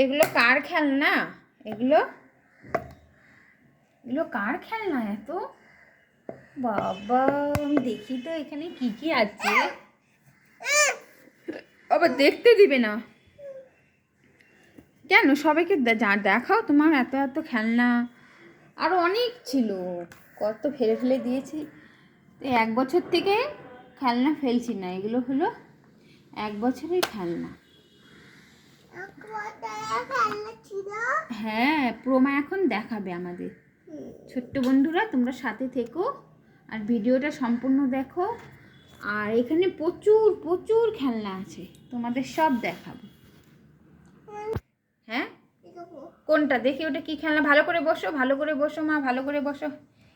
এগুলো কার খেলনা? এগুলো এগুলো কার খেলনা এত? বাবা, আমি দেখি তো এখানে কি কি আছে। আবার দেখতে দিবে না কেন? সবাইকে দেখাও তোমার এত এত খেলনা। আরও অনেক ছিল, কত ফেলে ফেলে দিয়েছি। 1 বছর থেকে খেলনা ফেলছি না, এগুলো হলো 1 বছরের খেলনা। হ্যাঁ, প্রমা এখন দেখাবে আমাদের। ছোট্ট বন্ধুরা, তোমরা সাথে থেকো আর ভিডিওটা সম্পূর্ণ দেখো। আর এখানে প্রচুর প্রচুর খেলনা আছে, তোমাদের সব দেখাবো। হ্যাঁ, কোনটা দেখি? ওটা কি খেলনা? ভালো করে বসো, ভালো করে বসো মা, ভালো করে বসো।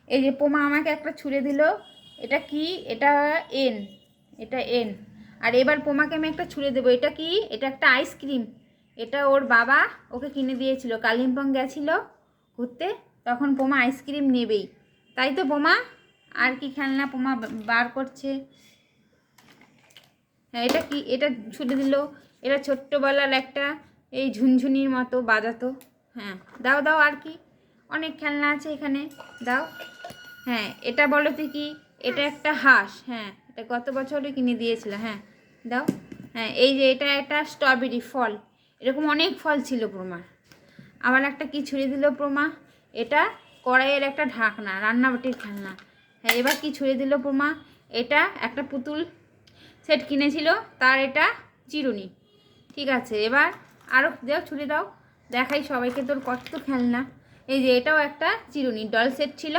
এই যে পোমা আমাকে একটা ছুঁড়ে দিল। এটা কি? এটা এন, এটা এন। আর এবার পোমাকে আমি একটা ছুঁড়ে দেবো। এটা কি? এটা একটা আইসক্রিম। এটা ওর বাবা ওকে কিনে দিয়েছিল, কালিম্পং গেছিলো ঘুরতে, তখন পোমা আইসক্রিম নেবেই, তাই তো পোমা? আর কি খেলনা পোমা বার করছে? হ্যাঁ, এটা কি? এটা ছুঁড়ে দিল। এটা ছোট্টবেলার একটা এই ঝুনঝুনির মতো বাজাতো। হ্যাঁ, দাও দাও। আর কি? অনেক খেলনা আছে এখানে, দাও। হ্যাঁ, এটা বলো তো কি? এটা একটা হাঁস। হ্যাঁ, এটা গত বছরই কিনে দিয়েছিল। হ্যাঁ, দাও। হ্যাঁ, এই যে এটা একটা স্ট্রবেরি ফল। এরকম অনেক ফল ছিল প্রমার। আবার একটা কি ছুঁড়ে দিল প্রমা? এটা কড়াইয়ের একটা ঢাকনা, রান্নাবাটির খেলনা। হ্যাঁ, এবার কি ছুঁড়ে দিল প্রমা? এটা একটা পুতুল সেট কিনেছিল, তার এটা চিরুনি। ঠিক আছে, এবার আরও দাও, ছুঁড়ে দাও, দেখাই সবাইকে তোর কত খেলনা। এই যে এটাও একটা চিরুনি, ডল সেট ছিল,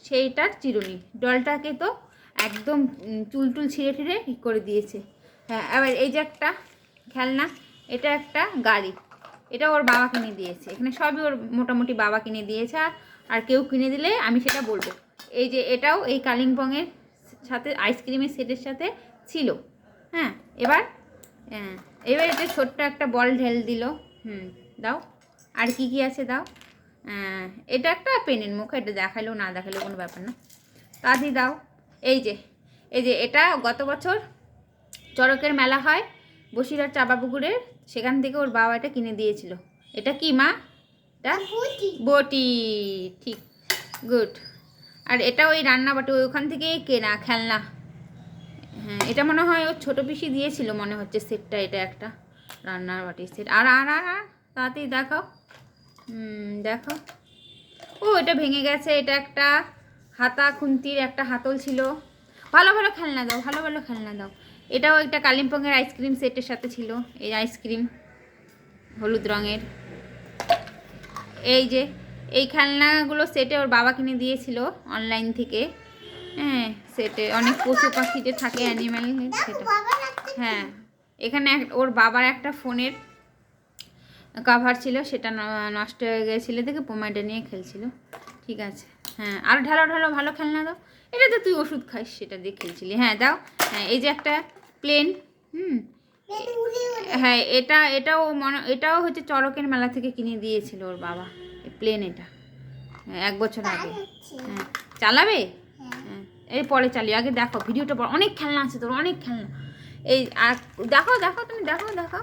সেইটার চিরুনি। ডলটাকে তো একদম চুল টুল ছিঁড়ে ঠিড়ে করে দিয়েছে। হ্যাঁ, এবার এই যে একটা খেলনা, এটা একটা গাড়ি। এটা ওর বাবা কিনে দিয়েছে। এখানে সবই ওর মোটামুটি বাবা কিনে দিয়েছে, আর কেউ কিনে দিলে আমি সেটা বলবো। এই যে এটাও এই কালিম্পংয়ের সাথে আইসক্রিমের সেটের সাথে ছিল। হ্যাঁ, এবার এবার এটা ছোট্ট একটা বল ঢেল দিল। দাও। আর কি কি আছে দাও। এটা একটা পেনের মুখ, এটা দেখালেও না দেখালেও কোনো ব্যাপার না, তাড়াতাড়ি দাও। এই যে এটা গত বছর চড়কের মেলা হয় বসিরহাট চাঁপাপুকুরের, সেখান থেকে ওর বাবা এটা কিনে দিয়েছিল। এটা কি মা? এটা বটি। ঠিক, গুড। আর এটা ওই রান্নাবাটি, ওইখান থেকেই কেনা খেলনা। হ্যাঁ, এটা মনে হয় ওর ছোটো পিসি দিয়েছিল মনে হচ্ছে সেটটা। এটা একটা রান্নার বাটির সেট। আর আর আর আর তাড়াতাড়ি দেখাও। দেখো। ও, এটা ভেঙে গেছে। এটা একটা হাতা খুন্তির একটা হাতল ছিল। ভালো ভালো খেলনা দাও, ভালো ভালো খেলনা দাও। এটাও একটা কালিম্পংয়ের আইসক্রিম সেটের সাথে ছিল, এই আইসক্রিম হলুদ রঙের। এই যে এই খেলনাগুলো সেটে ওর বাবা কিনে দিয়েছিল অনলাইন থেকে। হ্যাঁ, সেটে অনেক পশু পাখি যে থাকে, অ্যানিম্যাল, সেটা। হ্যাঁ, এখানে ওর বাবার একটা ফোনের কভার ছিল, সেটা নষ্ট হয়ে গিয়েছিলো দেখে পোমাটা নিয়ে খেলছিল। ঠিক আছে। হ্যাঁ, আর ঢালো ঢালো, ভালো খেলনা দাও। এটা তো তুই ওষুধ খাইস, সেটা দিয়ে খেলছিলি। হ্যাঁ, দাও। হ্যাঁ, এই যে একটা প্লেন। হ্যাঁ, এটাও হচ্ছে চড়কের মেলা থেকে কিনে দিয়েছিল ওর বাবা, এই প্লেন। এটা 1 বছর আগে। হ্যাঁ, চালাবে? হ্যাঁ, এই পরে চালিয়ে, আগে দেখো ভিডিওটা। অনেক খেলনা আছে তোর, অনেক খেলনা। এই আর দেখো দেখো, তুমি দেখো দেখো।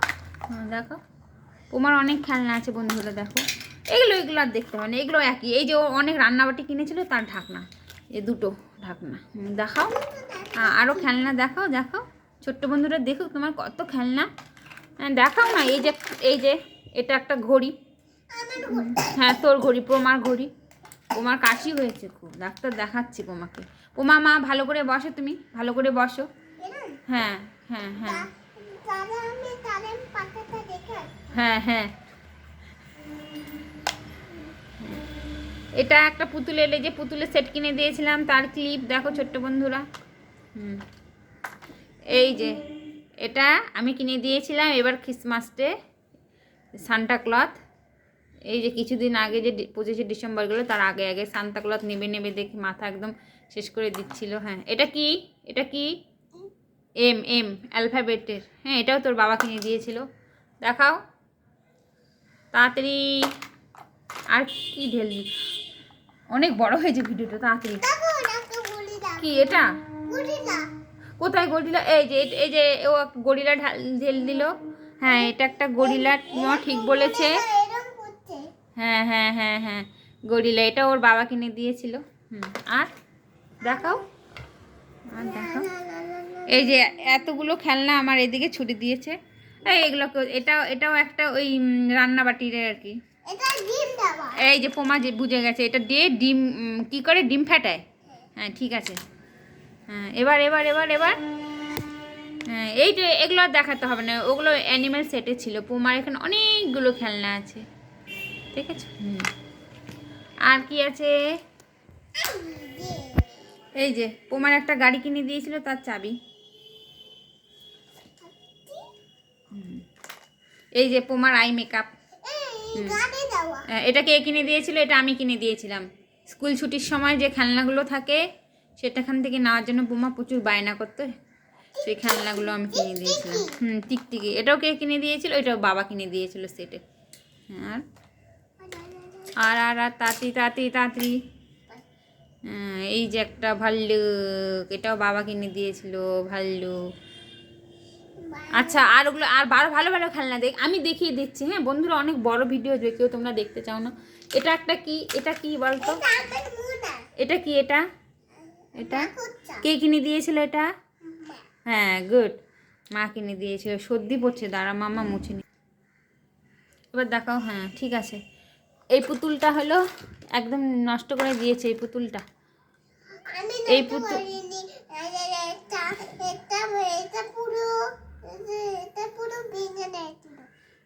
হ্যাঁ, দেখো তোমার অনেক খেলনা আছে বন্ধুরা, দেখো। এগুলো আর দেখতে হবে না, এগুলো একই। এই যে ও অনেক রান্নাবাটি কিনেছিল, তার ঢাকনা, এই দুটো ঢাকনা। দেখাও আরও খেলনা, দেখাও দেখাও। ছোট্ট বন্ধুরা দেখো তোমার কত খেলনা। দেখাও না। এই যে এটা একটা ঘড়ি। হ্যাঁ, তোর ঘড়ি, প্রমার ঘড়ি। পোমার কাশি হয়েছে খুব, ডাক্তার দেখাচ্ছি পোমাকে। পোমা মা, ভালো করে বসো, তুমি ভালো করে বসো। হ্যাঁ হ্যাঁ হ্যাঁ হ্যাঁ হ্যাঁ। এটা একটা পুতুলের, এই যে পুতুলের সেট কিনে দিয়েছিলাম, তার ক্লিপ দেখো ছোট্ট বন্ধুরা। এই যে এটা আমি কিনে দিয়েছিলাম এবার ক্রিসমাসে, সান্টা ক্লথ। এই যে কিছুদিন আগে যে 25শে ডিসেম্বর গেলো, তার আগে আগে সান্তা ক্লথ নেবে নেবে দেখি মাথা একদম শেষ করে দিচ্ছিল। হ্যাঁ, এটা কি? এটা কি? এম, এম অ্যালফাবেটের। হ্যাঁ, এটাও তোর বাবা কিনে দিয়েছিল। দেখাও তাড়াতাড়ি। আর কি ঢেলবি? অনেক বড় হয়েছে ভিডিওটা, তাড়াতাড়ি। কি এটা? কোথায় গড়িলা? এই যে ও গড়িলা ঢেল দিল। হ্যাঁ এটা একটা গরিলা, ঠিক বলেছে। হ্যাঁ হ্যাঁ হ্যাঁ হ্যাঁ গরিলা, এটা ওর বাবা কিনে দিয়েছিল। আর দেখাও, আর দেখাও, এই যে এতগুলো খেলনা আমার এদিকে ছুটি দিয়েছে। এগুলোকে এটাও একটা ওই রান্নাবাটির আর কি। এই যে পোমা যে বুঝে গেছে, এটা দিয়ে ডিম কি করে ডিম ফাটায়। হ্যাঁ ঠিক আছে। হ্যাঁ এবার এবার এবার এবার হ্যাঁ এই যে এগুলো দেখাতে হবে না, ওগুলো অ্যানিম্যাল সেটে ছিল। পোমার এখানে অনেকগুলো খেলনা আছে, ঠিক আছে। আর কি আছে, এই যে পোমার একটা গাড়ি কিনে দিয়েছিল, তার চাবি। এই যে পোমার আই মেকআপ, এটা কে কিনে দিয়েছিল? এটা আমি কিনে দিয়েছিলাম। স্কুল ছুটির সময় যে খেলনাগুলো থাকে সেটাখান থেকে নেওয়ার জন্য পোমা প্রচুর বায়না করতো, সেই খেলনাগুলো আমি কিনে দিয়েছিলাম। টিকটিকি, এটাও কে কিনে দিয়েছিল? এটাও বাবা কিনে দিয়েছিল সেটে। আর আর আর আর তাঁতি তাঁতি তাঁতি এই যে একটা ভাল্লুক, এটাও বাবা কিনে দিয়েছিল, ভাল্লুক। আচ্ছা আর ওগুলো আর ভালো ভালো ভালো খেলনা আমি দেখিয়ে দিচ্ছি। হ্যাঁ বন্ধুরা, অনেক বড় ভিডিও কেউ তোমরা দেখতে চাও না। এটা একটা কি, এটা কি বলতো? এটা কি? এটা এটা কে কিনে দিয়েছিল এটা? হ্যাঁ গুড, মা কিনে দিয়েছিল। সর্দি পড়ছে, দাঁড়া মামা মুছে নি। এবার দেখাও। হ্যাঁ ঠিক আছে। এই পুতুলটা হলো একদম নষ্ট করে দিয়েছে এই পুতুলটা। এই পুতুল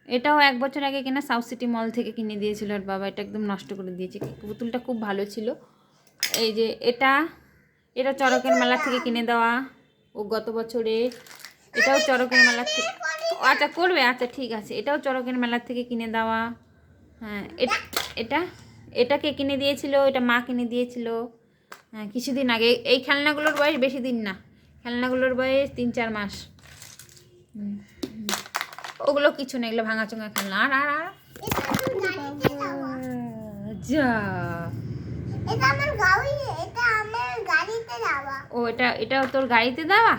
এটাও 1 বছর আগে কিনা সাউথ সিটি মল থেকে কিনে দিয়েছিল আর বাবা, এটা একদম নষ্ট করে দিয়েছে। পুতুলটা খুব ভালো ছিল। এই যে এটা চড়কের মেলা থেকে কিনে দেওয়া, ও গত বছরে। এটাও চড়কের মেলা থেকে, আচ্ছা করবে, আচ্ছা ঠিক আছে। এটাও চড়কের মেলা থেকে কিনে দেওয়া। হ্যাঁ এটাকে কিনে দিয়েছিল, এটা মা কিনে দিয়েছিল। হ্যাঁ কিছুদিন আগে। এই খেলনাগুলোর বয়স বেশি দিন না, খেলনাগুলোর বয়স 3-4 মাস। ওগুলো কিছু না, এগুলো ভাঙাচোঙা খেলনা। আর আর আর যা ও এটাও তোর গাড়িতে দেওয়া,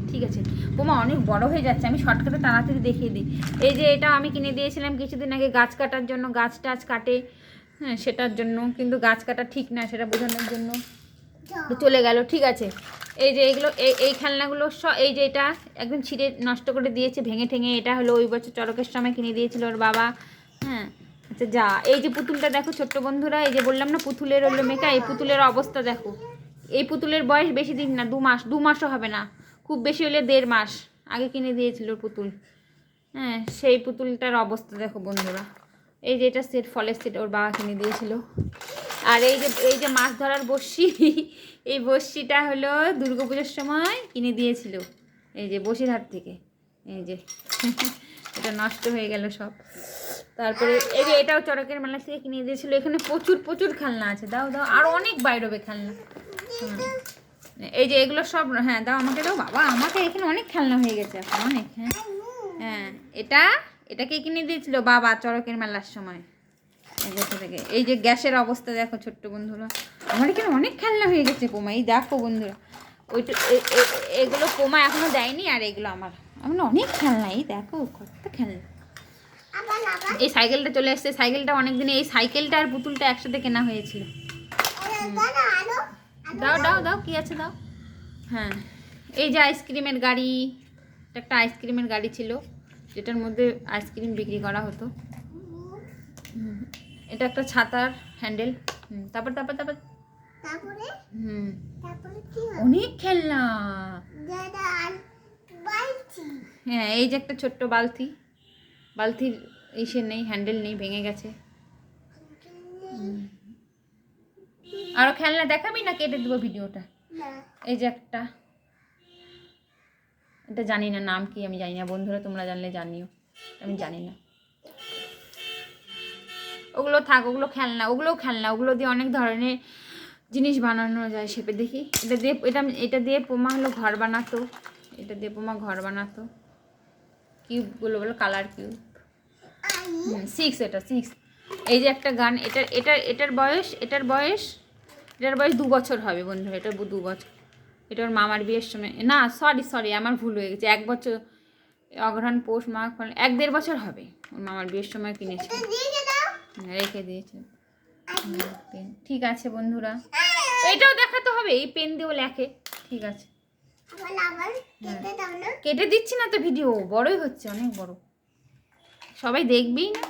ঠিক আছে। বোমা অনেক বড় হয়ে যাচ্ছে, আমি শর্টকাটে তাড়াতাড়ি দেখিয়ে দিই। এই যে এটা আমি কিনে দিয়েছিলাম কিছুদিন আগে, গাছ কাটার জন্য, গাছ টাছ কাটে, হ্যাঁ সেটার জন্য। কিন্তু গাছ কাটা ঠিক না সেটা বোঝানোর জন্য চলে গেল, ঠিক আছে। এই যে এগুলো এই খেলনাগুলো এই যে এটা একদম ছিঁড়ে নষ্ট করে দিয়েছে, ভেঙে ঠেঙে। এটা হলো ওই বছর চড়কের সময় কিনে দিয়েছিল ওর বাবা। হ্যাঁ আচ্ছা যা, এই যে পুতুলটা দেখো ছোট্ট বন্ধুরা, এই যে বললাম না পুতুলের হলো মেকা, এই পুতুলের অবস্থা দেখো। এই পুতুলের বয়স বেশি দিন না, 2 মাসও হবে না, খুব বেশি হলে 1.5 মাস আগে কিনে দিয়েছিল পুতুল। হ্যাঁ সেই পুতুলটার অবস্থা দেখো বন্ধুরা। এই যে এটা সেট, ফলের সেট ওর বাবা কিনে দিয়েছিল। আর এই যে মাছ ধরার বড়শি, এই বড়শিটা হলো দুর্গাপুজোর সময় কিনে দিয়েছিল, এই যে বসিরহাট থেকে। এই যে এটা নষ্ট হয়ে গেল সব। তারপরে এই যে এটাও চড়কের মেলা থেকে কিনে দিয়েছিল। এখানে প্রচুর প্রচুর খেলনা আছে, দাও দাও, আর অনেক বাইরবে খেলনা। এই যে এগুলো সব, হ্যাঁ দাও আমাকে দাও বাবা, আমাকে এখানে অনেক খেলনা হয়ে গেছে এখন, অনেক। হ্যাঁ হ্যাঁ এটাকে কিনে দিয়েছিল বাবা চড়কের মেলার সময় থেকে। এই যে গ্যাসের অবস্থা দেখো ছোট্ট বন্ধুরা, আমার এখানে অনেক খেলনা হয়ে গেছে পোমা। এই দেখো বন্ধুরা, ওইটা এগুলো পোমা এখনো দেয়নি, আর এগুলো আমার এখনো অনেক খেলনা। এই দেখো কত খেলনা। এই সাইকেলটা চলে এসছে, সাইকেলটা অনেক দিনে, এই সাইকেলটা আর পুতুলটা একসাথে কেনা হয়েছিল। দাও দাও দাও, কি আছে দাও। হ্যাঁ এই যে আইসক্রিমের গাড়ি, একটা আইসক্রিমের গাড়ি ছিল যেটার মধ্যে আইসক্রিম বিক্রি করা হতো। এটা একটা ছাতার হ্যান্ডেল। তারপর তারপর তারপর অনেক খেলনা। হ্যাঁ এই যে একটা ছোট্ট বালতির ইসে নেই, হ্যান্ডেল নেই, ভেঙে গেছে। আরো খেলনা দেখাবি না কেটে দেবো ভিডিওটা? এই যে একটা, এটা জানি না নাম কি, আমি জানি না বন্ধুরা, তোমরা জানলে জানিও, আমি জানি না। ওগুলো থাক, ওগুলো খেলনা, ওগুলো দিয়ে অনেক ধরনের জিনিস বানানো যায় শেপে। দেখি এটা দিয়ে পোমা হলো ঘর বানাতো, এটা দিয়ে পোমা ঘর বানাতো। কিউবগুলো বলো কালার কিউব। 6, এটা 6। এই যে একটা গান, এটার বয়স 2 বছর হবে বন্ধু, এটা 2 বছর। এটা ওর মামার বিয়ের সময়, না সরি আমার ভুল হয়ে গেছে, 1 বছর অঘ্রাণ পৌষ মাঘ ফাল্গুন 1-1.5 বছর হবে। ওর মামার বিয়ের সময় কিনেছে, রেখে দিয়েছে পেন। ঠিক আছে বন্ধুরা, এটাও দেখাতে হবে, এই পেন দিয়েও লেখে। ঠিক আছে, কেটে দিচ্ছি না তো, ভিডিও বড়ই হচ্ছে, অনেক বড়, সবাই দেখবি না।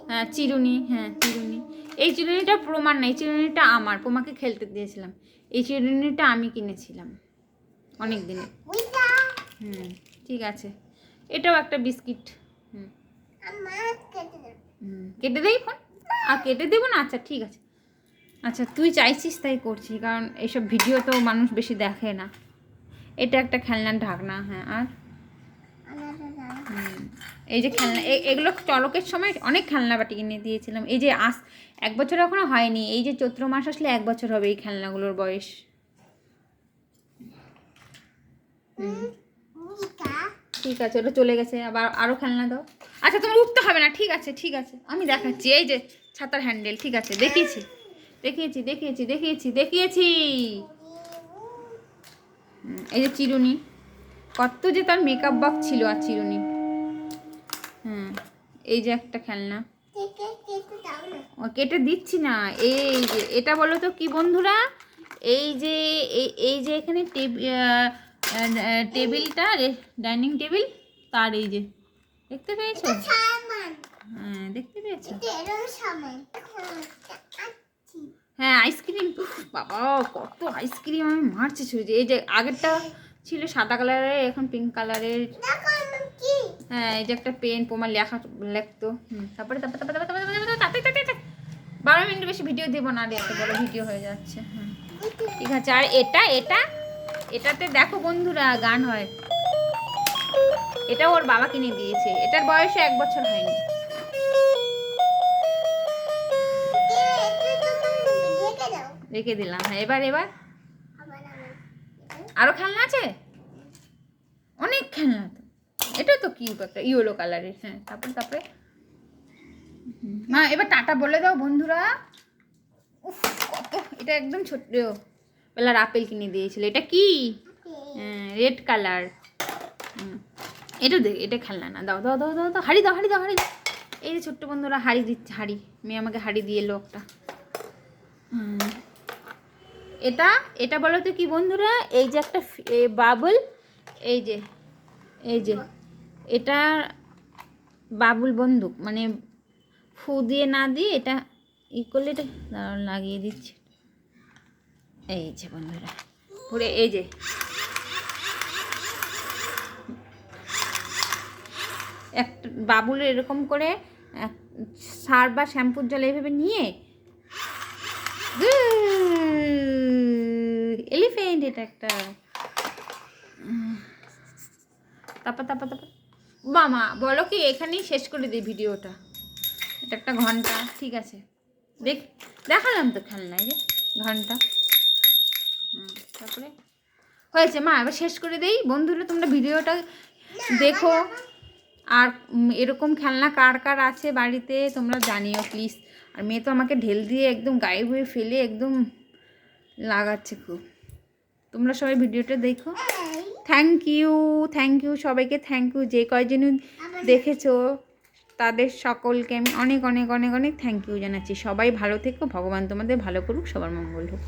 হ্যাঁ চিরুনি, হ্যাঁ চিরুনি। এই চিরুনিটা প্রমাণ না, এই চিরুনিটা আমার, প্রমাকে খেলতে দিয়েছিলাম। এই চিরুনিটা আমি কিনেছিলাম অনেক দিনে। ঠিক আছে, এটাও একটা বিস্কিট। কেটে দেই ফোন? আর কেটে দেবো না? আচ্ছা ঠিক আছে, আচ্ছা তুই চাইছিস তাই করছি, কারণ এইসব ভিডিও তো মানুষ বেশি দেখে না। এটা একটা খেলনার ঢাকনা। হ্যাঁ, আর এই যে খেলনা, এগুলো চড়কের সময় অনেক খেলনা বাটি কিনে দিয়েছিলাম। এই যে 1 বছর এখনো হয়নি, এই যে চৈত্র মাস আসলে 1 বছর হবে এই খেলনাগুলোর বয়স। ঠিক আছে, ওটা চলে গেছে, আবার আরও খেলনা দাও। আচ্ছা তোমার উঠতে হবে না, ঠিক আছে ঠিক আছে, আমি দেখাচ্ছি। এই যে ছাতার হ্যান্ডেল, ঠিক আছে, দেখিয়েছি দেখিয়েছি দেখিয়েছি দেখিয়েছি দেখিয়েছি। এই যে চিরুনি, কত যে তার মেকআপ বক্স ছিল, আর চিরুনি। এই যে একটা খেলনা, কেটে দিচ্ছি না। এই যে এটা বলো তো কি বন্ধুরা, এই যে এই যে এখানে টেবিলটা, ডাইনিং টেবিল, তার এই যে দেখতে পেয়েছো? হ্যাঁ দেখতে পেয়েছো? হ্যাঁ আইসক্রিম, বাবা কত আইসক্রিম আমি মারছি শুধু। এই যে আগেরটা ছিল সাদা কালারের, এখন পিঙ্ক কালারের। হ্যাঁ এই যে একটা পেন, পোমা লেখতো। তারপরে 12 মিনিট বেশি ভিডিও দেবো না, আর এত বড় ভিডিও হয়ে যাচ্ছে। হ্যাঁ ঠিক আছে, আর এটাতে দেখো বন্ধুরা গান হয়। এটা ওর বাবা কিনে দিয়েছে, এটার বয়সে 1 বছর হয়নি। রেখে দিলাম। হ্যাঁ এবার আরো খেলনা আছে, অনেক খেলনা। তো এটা তো কি একটা ইয়েলো কালারের। হ্যাঁ তারপরে মা এবার টাটা বলে দাও বন্ধুরা। উফ কত, এটা একদম ছোট্ট বেলার আপেল কিনে দিয়েছিল। এটা কি? হ্যাঁ রেড কালার। এটা দেখ, এটা খেলনা না। দাও দাও দাও দাও দাও, হাড়ি দাও হাড়ি দাও হাড়ি দাও। এই যে ছোট্ট বন্ধুরা হাড়ি দিচ্ছে, হাড়ি, মেয়ে আমাকে হাড়ি দিয়ে এলো একটা। এটা বলো তো কি বন্ধুরা? এই যে একটা বাবুল, এই যে এটা বাবুল বন্দুক, মানে ফু দিয়ে না দিয়ে এটা করলে এটা লাগিয়ে দিচ্ছে। এই যে বন্ধুরা পুরো, এই যে একটা বাবুল এরকম করে সার বা শ্যাম্পুর জল এইভাবে নিয়ে, এলিফেন্ট এটা একটা। তারপর মামা বলো কি, এখানেই শেষ করে দিই ভিডিওটা। এটা একটা ঘন্টা, ঠিক আছে, দেখালাম তো খেলনা, এই যে ঘন্টা। তারপরে হয়েছে মা, এবার শেষ করে দেই। বন্ধুরা তোমরা ভিডিওটা দেখো, আর এরকম খেলনা কার কার আছে বাড়িতে তোমরা জানিও প্লিজ। আর মেয়ে তো আমাকে ঢেল দিয়ে একদম গায়ে হয়ে ফেলে একদম লাগাচ্ছে খুব। তোমরা সবাই ভিডিওটা দেখো। থ্যাংক ইউ সবাইকে, থ্যাংক ইউ। যে কয়জন দেখেছো তাদের সকলকে আমি অনেক অনেক অনেক অনেক থ্যাংক ইউ জানাচ্ছি। সবাই ভালো থেকো, ভগবান তোমাদের ভালো করুক, সবার মঙ্গল হোক।